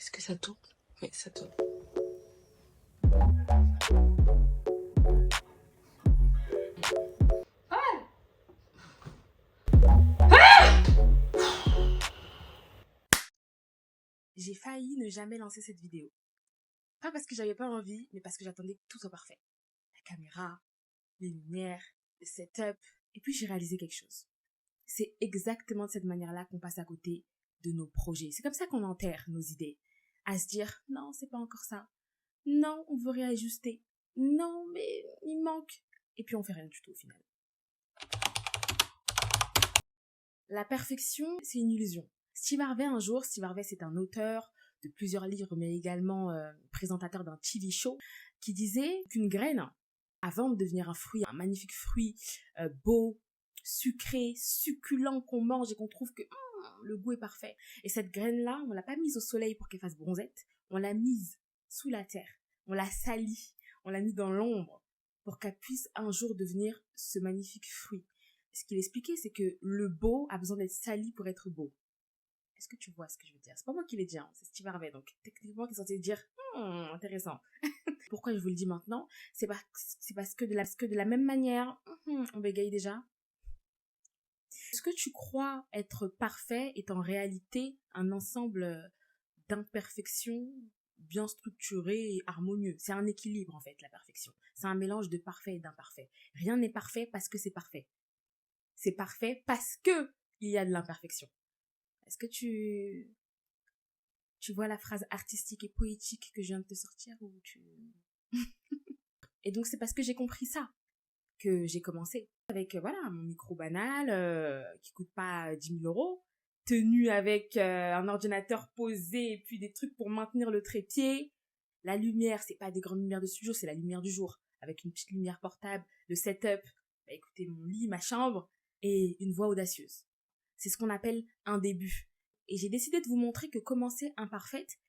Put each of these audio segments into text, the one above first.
Est-ce que ça tourne? Oui, ça tourne. J'ai failli ne jamais lancer cette vidéo. Pas parce que j'avais pas envie, mais parce que j'attendais que tout soit parfait. La caméra, les lumières, le setup. Et puis j'ai réalisé quelque chose. C'est exactement de cette manière-là qu'on passe à côté de nos projets. C'est comme ça qu'on enterre nos idées. À se dire, non, c'est pas encore ça. Non, on veut réajuster. Non, mais il manque. Et puis on fait rien du tout au final. La perfection, c'est une illusion. Steve Harvey, Steve Harvey, c'est un auteur de plusieurs livres, mais également présentateur d'un TV show, qui disait qu'une graine, avant de devenir un fruit, un magnifique fruit beau, sucré, succulent qu'on mange et qu'on trouve que le goût est parfait. Et cette graine-là, on l'a pas mise au soleil pour qu'elle fasse bronzette, on l'a mise sous la terre, on l'a salie, on l'a mise dans l'ombre pour qu'elle puisse un jour devenir ce magnifique fruit. Ce qu'il expliquait, c'est que le beau a besoin d'être sali pour être beau. Est-ce que tu vois ce que je veux dire? C'est pas moi qui l'ai dit, hein, c'est Steve Harvey, donc techniquement qui est censé dire intéressant. Pourquoi je vous le dis maintenant? C'est parce que de la même manière, on bégaye déjà. Ce que tu crois être parfait est en réalité un ensemble d'imperfections bien structurées et harmonieux. C'est un équilibre en fait, la perfection. C'est un mélange de parfait et d'imparfait. Rien n'est parfait parce que c'est parfait. C'est parfait parce que il y a de l'imperfection. Est-ce que tu vois la phrase artistique et poétique que je viens de te sortir ou tu... Et donc c'est parce que j'ai compris ça que j'ai commencé avec voilà mon micro banal qui coûte pas 10 000 euros, tenu avec un ordinateur posé et puis des trucs pour maintenir le trépied. La lumière, c'est pas des grandes lumières de studio, c'est la lumière du jour avec une petite lumière portable, le setup, bah, écoutez mon lit, ma chambre et une voix audacieuse. C'est ce qu'on appelle un début. Et j'ai décidé de vous montrer que commencer imparfaite,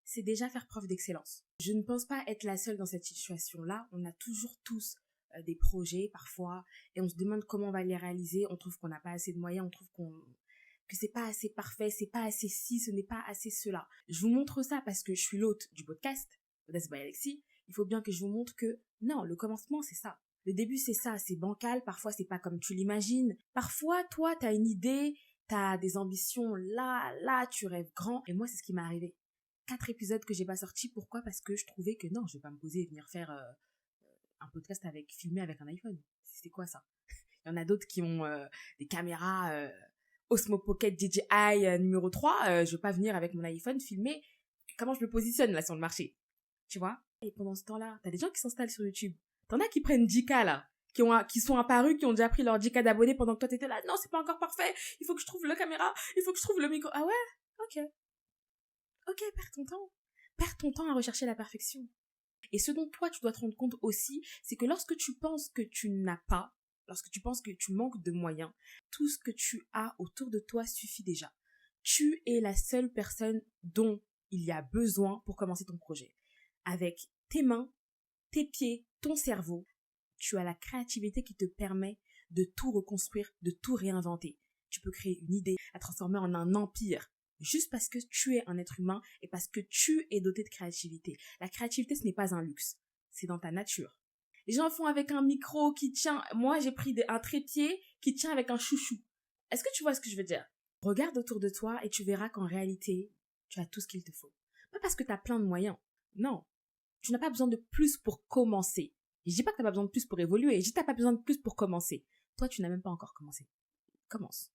c'est déjà faire preuve d'excellence. Je ne pense pas être la seule dans cette situation-là. On a toujours tous des projets parfois et on se demande comment on va les réaliser. On trouve qu'on n'a pas assez de moyens, on trouve que c'est pas assez parfait, c'est pas assez ci, ce n'est pas assez cela. Je vous montre ça parce que je suis l'hôte du podcast, Audace by Alexis. Il faut bien que je vous montre que non, le commencement c'est ça. Le début c'est ça, c'est bancal, parfois c'est pas comme tu l'imagines. Parfois toi t'as une idée, t'as des ambitions, là tu rêves grand. Et moi c'est ce qui m'est arrivé. 4 épisodes que j'ai pas sortis, pourquoi? Parce que je trouvais que non, je vais pas me poser et venir faire un podcast filmé avec un iPhone. C'est quoi ça? Il y en a d'autres qui ont des caméras Osmo Pocket DJI numéro 3. Je vais pas venir avec mon iPhone filmer comment je me positionne là sur le marché. Tu vois? Et pendant ce temps-là, t'as des gens qui s'installent sur YouTube. T'en as qui prennent 10K là, qui sont apparus, qui ont déjà pris leur 10K d'abonnés pendant que toi t'étais là. Non, c'est pas encore parfait. Il faut que je trouve la caméra. Il faut que je trouve le micro. Ah ouais? Ok, perds ton temps. Perds ton temps à rechercher la perfection. Et ce dont toi, tu dois te rendre compte aussi, c'est que lorsque tu penses que tu n'as pas, lorsque tu penses que tu manques de moyens, tout ce que tu as autour de toi suffit déjà. Tu es la seule personne dont il y a besoin pour commencer ton projet. Avec tes mains, tes pieds, ton cerveau, tu as la créativité qui te permet de tout reconstruire, de tout réinventer. Tu peux créer une idée, la transformer en un empire. Juste parce que tu es un être humain et parce que tu es doté de créativité. La créativité, ce n'est pas un luxe. C'est dans ta nature. Les gens font avec un micro qui tient... Moi, j'ai pris un trépied qui tient avec un chouchou. Est-ce que tu vois ce que je veux dire? Regarde autour de toi et tu verras qu'en réalité, tu as tout ce qu'il te faut. Pas parce que tu as plein de moyens. Non. Tu n'as pas besoin de plus pour commencer. Je dis pas que tu n'as pas besoin de plus pour évoluer. Je dis que tu n'as pas besoin de plus pour commencer. Toi, tu n'as même pas encore commencé. Commence.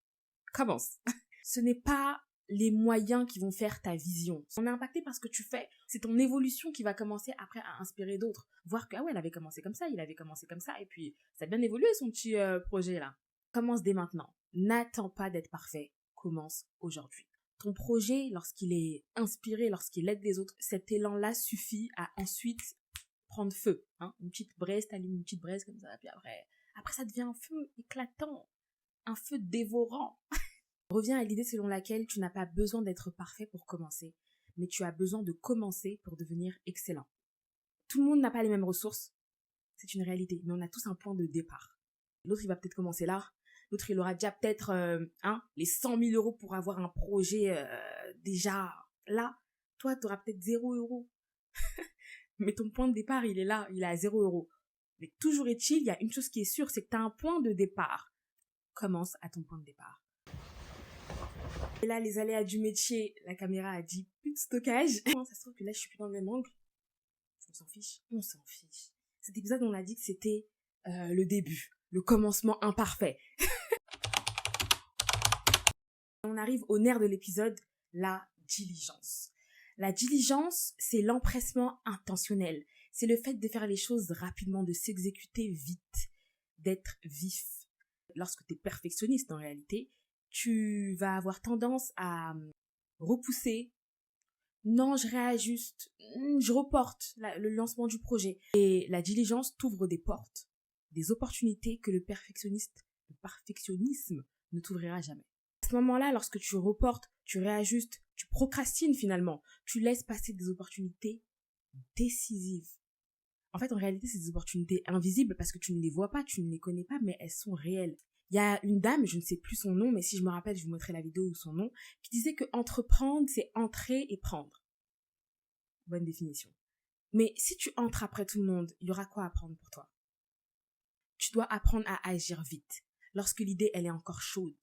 Ce n'est pas les moyens qui vont faire ta vision. On est impacté par ce que tu fais. C'est ton évolution qui va commencer après à inspirer d'autres. Voir que, ah ouais, elle avait commencé comme ça, il avait commencé comme ça, et puis ça a bien évolué son petit projet là. Commence dès maintenant. N'attends pas d'être parfait. Commence aujourd'hui. Ton projet, lorsqu'il est inspiré, lorsqu'il aide les autres, cet élan-là suffit à ensuite prendre feu. Hein. Une petite braise, t'allumes une petite braise comme ça, puis après ça devient un feu éclatant, un feu dévorant. Reviens à l'idée selon laquelle tu n'as pas besoin d'être parfait pour commencer, mais tu as besoin de commencer pour devenir excellent. Tout le monde n'a pas les mêmes ressources, c'est une réalité, mais on a tous un point de départ. L'autre, il va peut-être commencer là, l'autre, il aura déjà peut-être les 100 000 euros pour avoir un projet déjà là. Toi, tu auras peut-être 0 €. Mais ton point de départ, il est là, il est à 0 €. Mais toujours est-il, il y a une chose qui est sûre, c'est que tu as un point de départ. Commence à ton point de départ. Et là, les aléas du métier, la caméra a dit plus de stockage. Ça se trouve que là, je suis plus dans le même angle. On s'en fiche. On s'en fiche. Cet épisode, on a dit que c'était le début, le commencement imparfait. On arrive au nerf de l'épisode, la diligence. La diligence, c'est l'empressement intentionnel. C'est le fait de faire les choses rapidement, de s'exécuter vite, d'être vif. Lorsque tu es perfectionniste en réalité, tu vas avoir tendance à repousser. Non, je réajuste, je reporte le lancement du projet. Et la diligence t'ouvre des portes, des opportunités que le perfectionnisme ne t'ouvrira jamais. À ce moment-là, lorsque tu reportes, tu réajustes, tu procrastines finalement, tu laisses passer des opportunités décisives. En fait, en réalité, c'est des opportunités invisibles parce que tu ne les vois pas, tu ne les connais pas, mais elles sont réelles. Il y a une dame, je ne sais plus son nom, mais si je me rappelle, je vous montrerai la vidéo ou son nom, qui disait que entreprendre, c'est entrer et prendre. Bonne définition. Mais si tu entres après tout le monde, il y aura quoi à prendre pour toi? Tu dois apprendre à agir vite, lorsque l'idée, elle est encore chaude.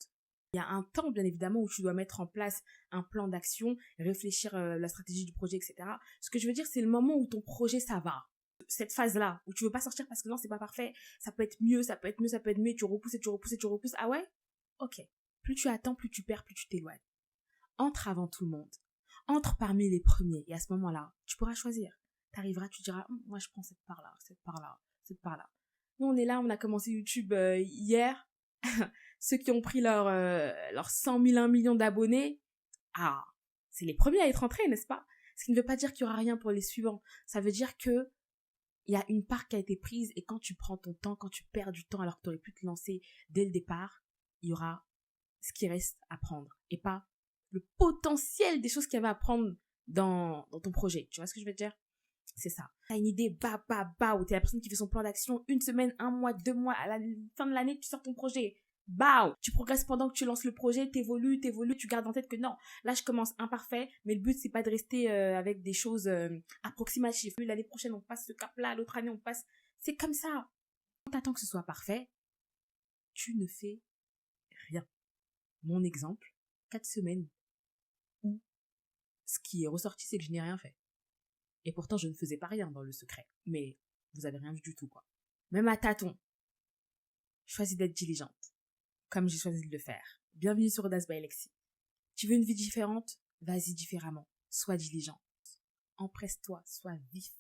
Il y a un temps, bien évidemment, où tu dois mettre en place un plan d'action, réfléchir la stratégie du projet, etc. Ce que je veux dire, c'est le moment où ton projet, ça va. Cette phase-là, où tu veux pas sortir parce que non, c'est pas parfait, ça peut être mieux, ça peut être mieux, ça peut être mieux, tu repousses et tu repousses et tu repousses. Ah ouais? Ok. Plus tu attends, plus tu perds, plus tu t'éloignes. Entre avant tout le monde. Entre parmi les premiers. Et à ce moment-là, tu pourras choisir. Tu arriveras, tu diras, moi je prends cette part-là, cette part-là, cette part-là. Nous, on est là, on a commencé YouTube hier. Ceux qui ont pris leurs 100 000, 1 million d'abonnés, c'est les premiers à être entrés, n'est-ce pas? Ce qui ne veut pas dire qu'il y aura rien pour les suivants. Ça veut dire que il y a une part qui a été prise et quand tu prends ton temps, quand tu perds du temps alors que tu aurais pu te lancer dès le départ, il y aura ce qui reste à prendre et pas le potentiel des choses qu'il y avait à prendre dans ton projet. Tu vois ce que je veux te dire? C'est ça. T'as une idée, ou t'es la personne qui fait son plan d'action, 1 semaine, 1 mois, 2 mois, à la fin de l'année, tu sors ton projet. Tu progresses pendant que tu lances le projet, t'évolues, tu gardes en tête que non, là je commence imparfait, mais le but c'est pas de rester avec des choses approximatives. L'année prochaine on passe ce cap-là, l'autre année on passe, c'est comme ça. Quand t'attends que ce soit parfait, tu ne fais rien. Mon exemple, 4 semaines où ce qui est ressorti c'est que je n'ai rien fait. Et pourtant je ne faisais pas rien dans le secret, mais vous avez rien vu du tout quoi. Même à tâtons, choisis d'être diligente. Comme j'ai choisi de le faire. Bienvenue sur Audace by Lexi. Tu veux une vie différente? Vas-y différemment. Sois diligente. Empresse-toi, sois vif.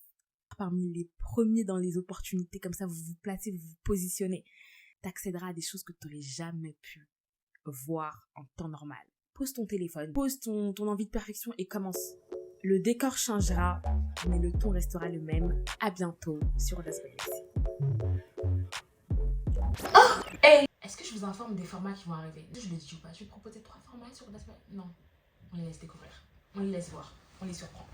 Parmi les premiers dans les opportunités, comme ça vous vous placez, vous vous positionnez. T'accéderas à des choses que tu n'aurais jamais pu voir en temps normal. Pose ton téléphone, pose ton envie de perfection et commence. Le décor changera, mais le ton restera le même. À bientôt sur Audace by Lexi. Est-ce que je vous informe des formats qui vont arriver? Je le dis ou pas? Je vais proposer 3 formats sur Audace by Lexi. Non, on les laisse découvrir. On les laisse voir. On les surprend.